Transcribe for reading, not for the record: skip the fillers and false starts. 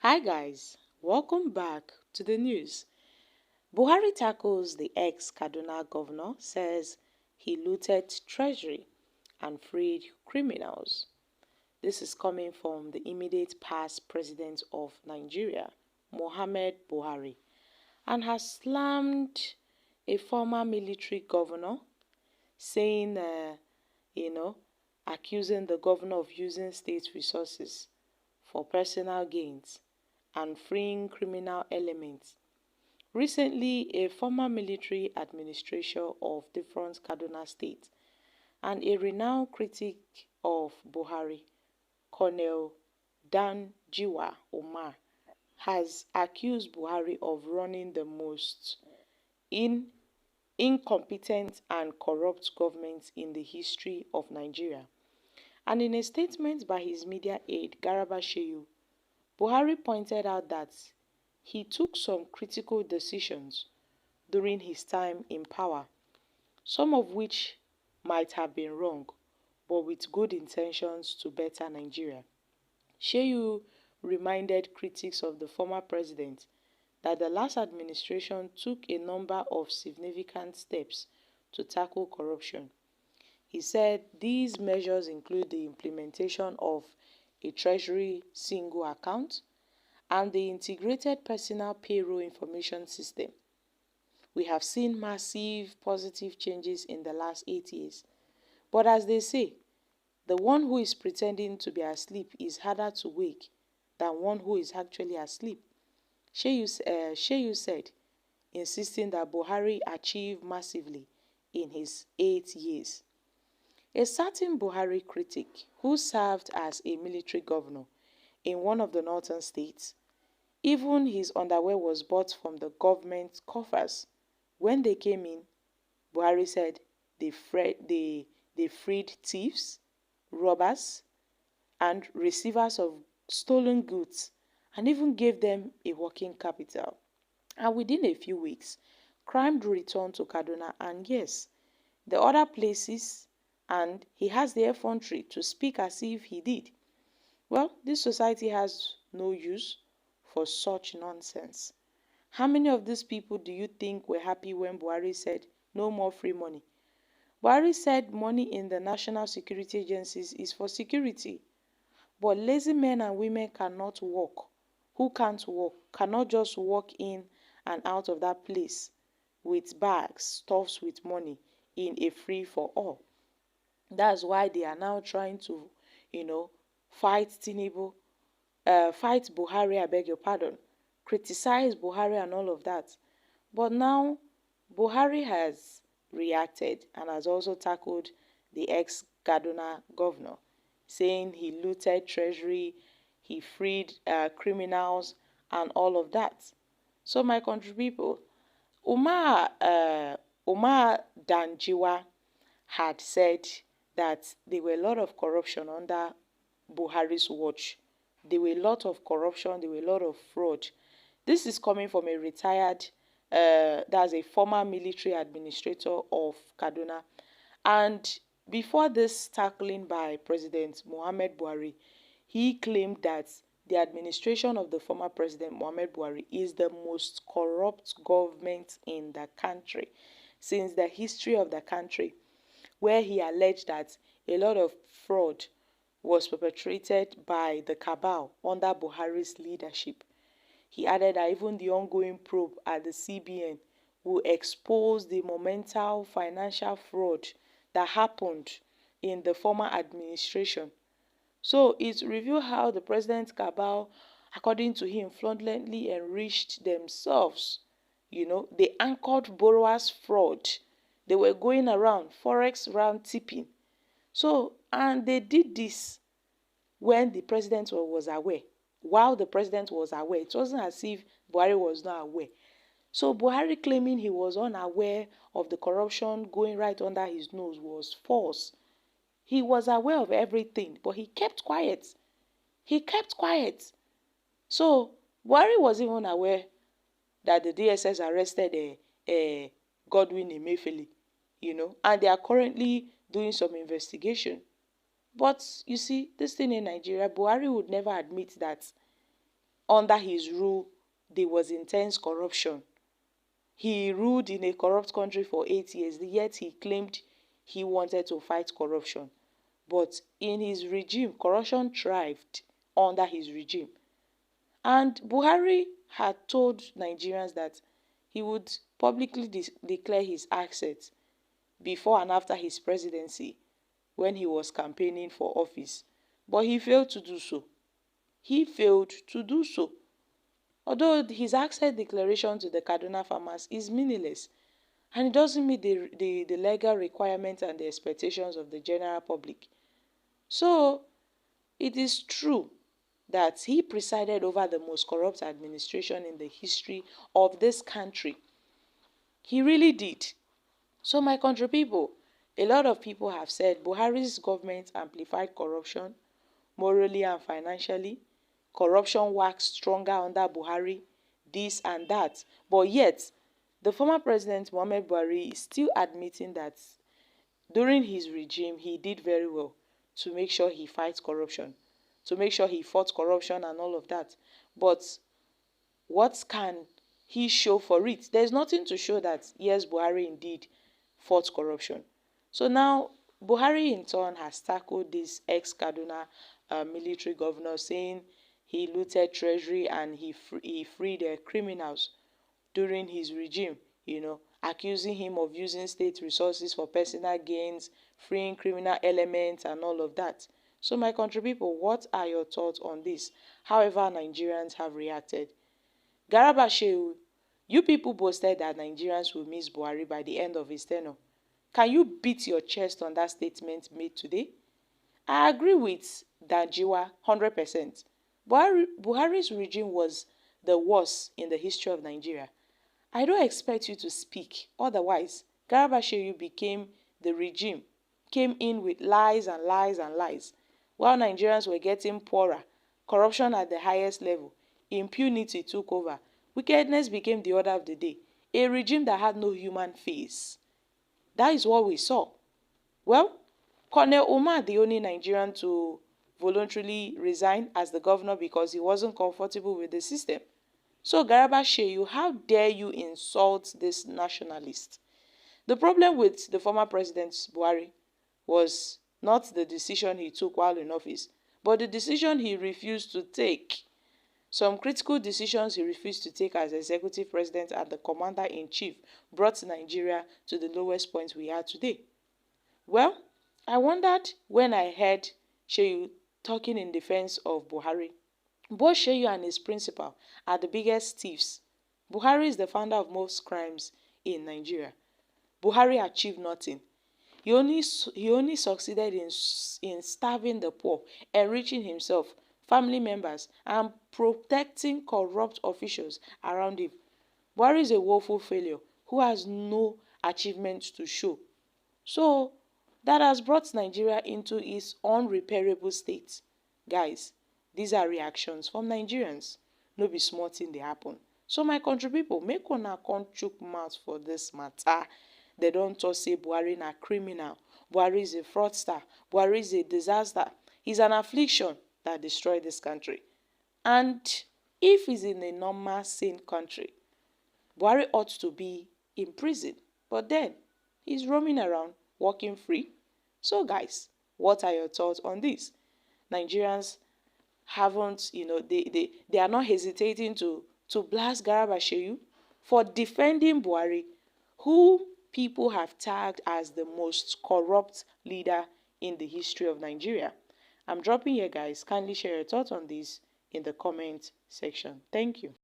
Hi guys, welcome back to the news. Buhari tackles the ex-Kaduna governor, says he looted Treasury and freed criminals. This is coming from the immediate past president of Nigeria, Muhammad Buhari, and has slammed a former military governor, saying, accusing the governor of using state resources for personal gains and freeing criminal elements. Recently, a former military administrator of different Kaduna State and a renowned critic of Buhari, Colonel Danjiwa Omar, has accused Buhari of running the most incompetent and corrupt government in the history of Nigeria. And in a statement by his media aide, Garba Shehu, Buhari pointed out that he took some critical decisions during his time in power, some of which might have been wrong, but with good intentions to better Nigeria. Shehu reminded critics of the former president that the last administration took a number of significant steps to tackle corruption. He said these measures include the implementation of a Treasury single account and the integrated personal payroll information system. We have seen massive positive changes in the last 8 years. But as they say, the one who is pretending to be asleep is harder to wake than one who is actually asleep, Shehu said, insisting that Buhari achieved massively in his 8 years. A certain Buhari critic who served as a military governor in one of the northern states, even his underwear was bought from the government coffers. When they came in, Buhari said they freed thieves, robbers, and receivers of stolen goods, and even gave them a working capital. And within a few weeks, crime returned to Kaduna, and yes, the other places, and he has the effrontery to speak as if he did. Well, this society has no use for such nonsense. How many of these people do you think were happy when Buhari said no more free money? Buhari said money in the national security agencies is for security. But lazy men and women cannot work. Who can't work cannot just walk in and out of that place with bags stuffed with money in a free for all. That's why they are now trying to, fight Tinubu, fight Buhari, I beg your pardon, criticize Buhari and all of that. But now Buhari has reacted and has also tackled the ex-Kaduna governor, saying he looted Treasury, he freed criminals and all of that. So my country people, Umar Danjiwa had said that there were a lot of corruption under Buhari's watch. There were a lot of corruption, there were a lot of fraud. This is coming from a retired, that's a former military administrator of Kaduna. And before this tackling by President Muhammad Buhari, he claimed that the administration of the former President Muhammad Buhari is the most corrupt government in the country since the history of the country, where he alleged that a lot of fraud was perpetrated by the cabal under Buhari's leadership. He added that even the ongoing probe at the CBN will expose the monumental financial fraud that happened in the former administration. So it revealed how the president's cabal, according to him, fraudulently enriched themselves. They anchored borrowers' fraud. They were going around, forex round tipping. So, and they did this when the president was aware. While the president was aware, it wasn't as if Buhari was not aware. So Buhari claiming he was unaware of the corruption going right under his nose was false. He was aware of everything, but he kept quiet. He kept quiet. So Buhari was even aware that the DSS arrested Godwin Emefiele, and they are currently doing some investigation. But you see, this thing in Nigeria, Buhari would never admit that under his rule, there was intense corruption. He ruled in a corrupt country for 8 years, yet he claimed he wanted to fight corruption. But in his regime, corruption thrived under his regime. And Buhari had told Nigerians that he would publicly declare his assets before and after his presidency when he was campaigning for office. But he failed to do so. He failed to do so. Although his asset declaration to the Kaduna farmers is meaningless and it doesn't meet the legal requirements and the expectations of the general public. So, it is true that he presided over the most corrupt administration in the history of this country. He really did. So, my country people, a lot of people have said Buhari's government amplified corruption morally and financially. Corruption waxed stronger under Buhari, this and that. But yet, the former president Muhammad Buhari is still admitting that during his regime, he did very well to make sure he fights corruption, to make sure he fought corruption and all of that. But what can he show for it? There's nothing to show that, yes, Buhari indeed fought corruption. So now, Buhari in turn has tackled this ex-Kaduna military governor, saying he looted Treasury and he freed criminals during his regime, accusing him of using state resources for personal gains, freeing criminal elements and all of that. So my country people, what are your thoughts on this? However Nigerians have reacted. Garaba Shehu, you people boasted that Nigerians will miss Buhari by the end of his tenure. Can you beat your chest on that statement made today? I agree with Danjiwa 100%. Buhari's regime was the worst in the history of Nigeria. I don't expect you to speak. Otherwise, Garba Shehu became the regime, came in with lies and lies and lies. While Nigerians were getting poorer, corruption at the highest level, impunity took over, wickedness became the order of the day, a regime that had no human face. That is what we saw. Well, Colonel Umar, the only Nigerian to voluntarily resign as the governor because he wasn't comfortable with the system. So Garba Shehu, how dare you insult this nationalist? The problem with the former president Buhari was not the decision he took while in office, but the decision he refused to take. Some critical decisions he refused to take as executive president and the commander-in-chief brought Nigeria to the lowest point we are today. Well, I wondered when I heard Shehu talking in defense of Buhari. Both Shehu and his principal are the biggest thieves. Buhari is the founder of most crimes in Nigeria. Buhari achieved nothing. He only succeeded in starving the poor, enriching himself, family members, and protecting corrupt officials around him. Buhari is a woeful failure who has no achievements to show. So, that has brought Nigeria into its unrepairable state. Guys, these are reactions from Nigerians. No be small thing dey happen. So my country people, make una come chook mouth for this matter. They don't talk say Buhari na criminal. Buhari is a fraudster. Buhari is a disaster. He's an affliction that destroyed this country. And if he's in a normal, sane country, Buhari ought to be in prison. But then, he's roaming around, walking free. So guys, what are your thoughts on this? Nigerians haven't, they are not hesitating to blast Garba Shehu for defending Buhari, who people have tagged as the most corrupt leader in the history of Nigeria. I'm dropping here, guys. Kindly share your thoughts on this in the comment section. Thank you.